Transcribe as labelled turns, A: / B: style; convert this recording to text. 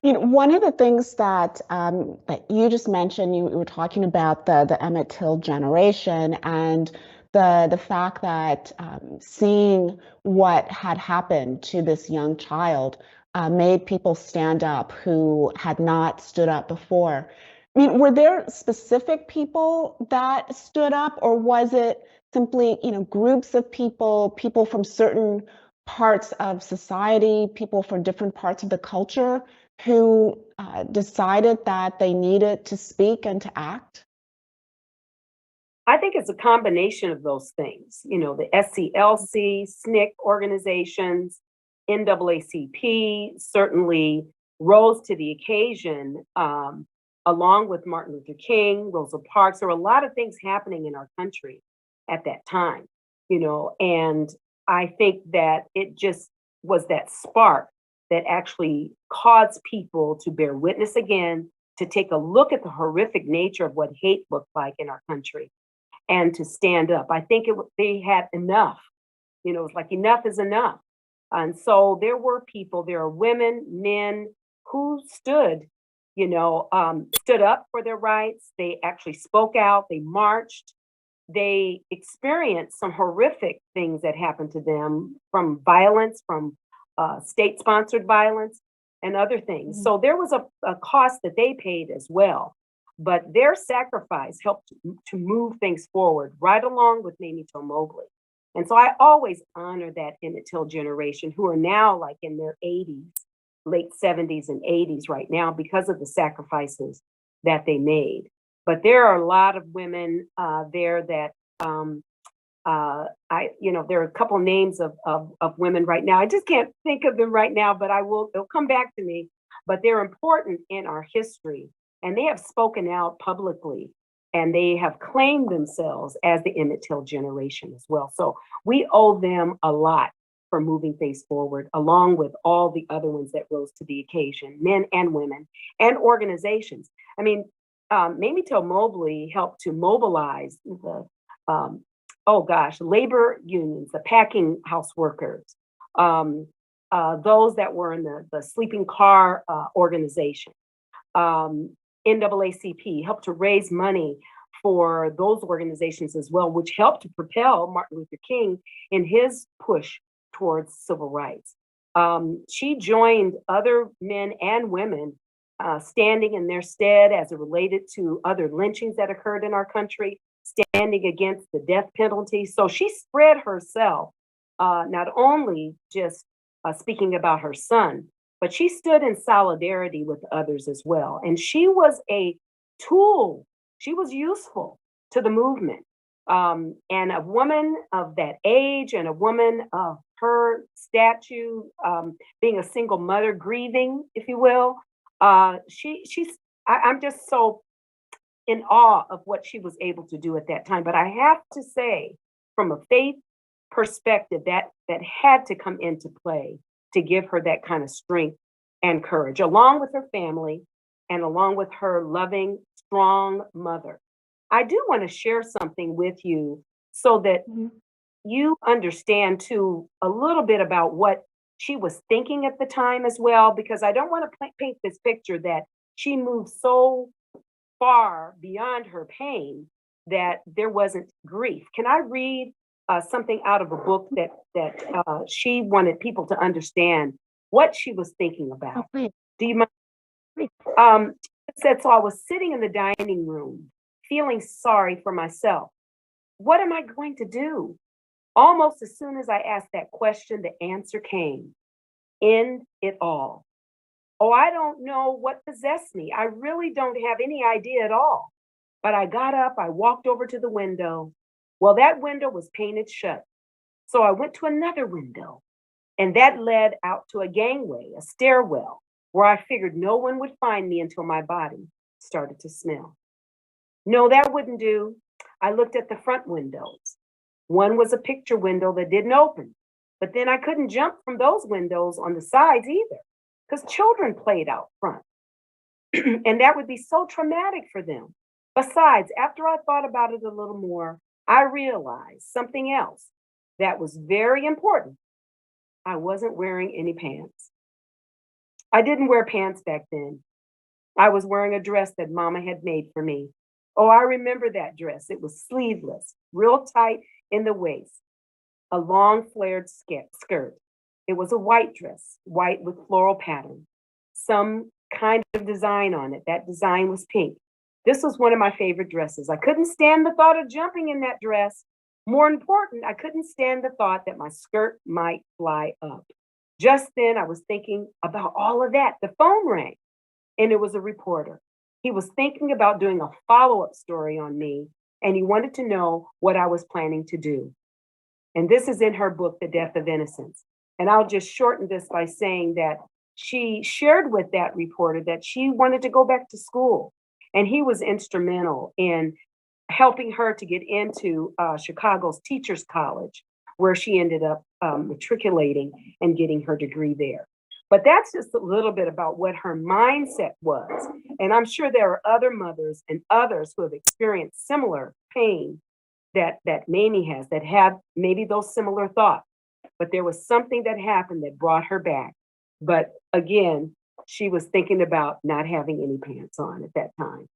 A: One of the things that you just mentioned, you were talking about the Emmett Till generation and the fact that seeing what had happened to this young child made people stand up who had not stood up before. Were there specific people that stood up, or was it simply, groups of people, people from certain parts of society, people from different parts of the culture who decided that they needed to speak and to act?
B: I think it's a combination of those things. You know, the SCLC, SNCC organizations, NAACP certainly rose to the occasion, along with Martin Luther King, Rosa Parks. There were a lot of things happening in our country at that time, and I think that it just was that spark that actually caused people to bear witness again, to take a look at the horrific nature of what hate looked like in our country and to stand up. I think they had enough. It was like enough is enough. And so there were people, there are women, men who stood up for their rights. They actually spoke out, they marched, they experienced some horrific things that happened to them from violence, from state sponsored violence, and other things.
A: Mhm.
B: So there was a cost that they paid as well. But their sacrifice helped to move things forward right along with Mamie Till-Mobley. And so I always honor that Emmett Till generation who are now like in their 80s, late 70s and 80s right now because of the sacrifices that they made. But there are a lot of women there that there are a couple names of women right now. I just can't think of them right now, but they'll come back to me. But they're important in our history and they have spoken out publicly and they have claimed themselves as the Emmett Till generation as well. So we owe them a lot for moving things forward, along with all the other ones that rose to the occasion, men and women and organizations. I mean, Mamie Till-Mobley helped to mobilize the labor unions, the packing house workers, those that were in the sleeping car organization. NAACP helped to raise money for those organizations as well, which helped to propel Martin Luther King in his push towards civil rights. She joined other men and women standing in their stead as it related to other lynchings that occurred in our country, standing against the death penalty. So she spread herself, not only just speaking about her son, but she stood in solidarity with others as well. And she was a tool, she was useful to the movement. And a woman of that age and a woman of her stature, being a single mother, grieving, if you will, I'm just so in awe of what she was able to do at that time. But I have to say, from a faith perspective, that had to come into play to give her that kind of strength and courage, along with her family and along with her loving, strong mother. I do want to share something with you so that
A: Mhm.
B: you understand too a little bit about what she was thinking at the time as well, because I don't want to paint this picture that she moved so far beyond her pain that there wasn't grief. Can I read something out of a book that she wanted people to understand what she was thinking
A: Oh,
B: about?
A: great,
B: Do you mind?
A: great.
B: It said, so I was sitting in the dining room, feeling sorry for myself. What am I going to do? Almost as soon as I asked that question, the answer came: end it all. Oh, I don't know what possessed me. I really don't have any idea at all. But I got up, I walked over to the window. Well, that window was painted shut. So I went to another window, and that led out to a gangway, a stairwell, where I figured no one would find me until my body started to smell. No, that wouldn't do. I looked at the front windows. One was a picture window that didn't open, but then I couldn't jump from those windows on the sides either because children played out front. And that would be so traumatic for them. Besides, after I thought about it a little more, I realized something else that was very important. I wasn't wearing any pants. I didn't wear pants back then. I was wearing a dress that Mama had made for me. Oh, I remember that dress. It was sleeveless, real tight in the waist, a long flared skirt. It was a white dress, white with floral pattern, some kind of design on it. That design was pink. This was one of my favorite dresses. I couldn't stand the thought of jumping in that dress. More important, I couldn't stand the thought that my skirt might fly up. Just then, I was thinking about all of that. The phone rang, and it was a reporter. He was thinking about doing a follow up story on me, and he wanted to know what I was planning to do. And this is in her book, The Death of Innocence. And I'll just shorten this by saying that she shared with that reporter that she wanted to go back to school. And he was instrumental in helping her to get into Chicago's Teachers College, where she ended up matriculating and getting her degree there. But that's just a little bit about what her mindset was. And I'm sure there are other mothers and others who have experienced similar pain that Mamie has, that have maybe those similar thoughts. But there was something that happened that brought her back. But again, she was thinking about not having any pants on at that time.